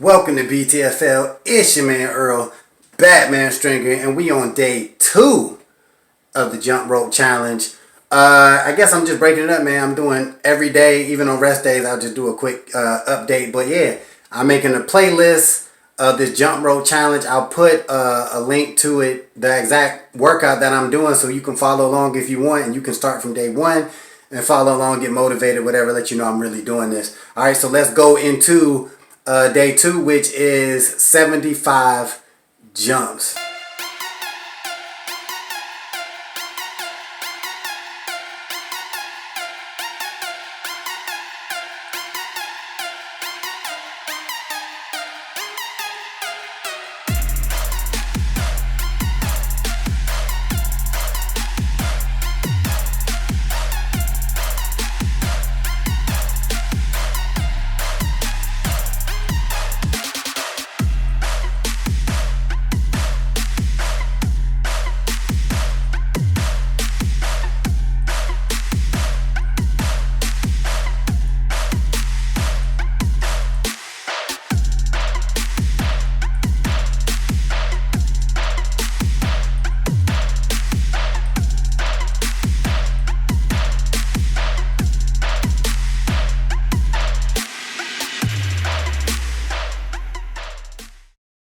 Welcome to BTFL. It's your man Earl, Batman Stringer, and we on day 2 of the jump rope challenge. I guess I'm just breaking it up, man. I'm doing every day, even on rest days. I'll just do a quick update. But yeah, I'm making a playlist of this jump rope challenge. I'll put a link to it, the exact workout that I'm doing, so you can follow along if you want, and you can start from day 1 and follow along, get motivated, whatever, let you know I'm really doing this. All right, so let's go into day 2, which is 75 jumps.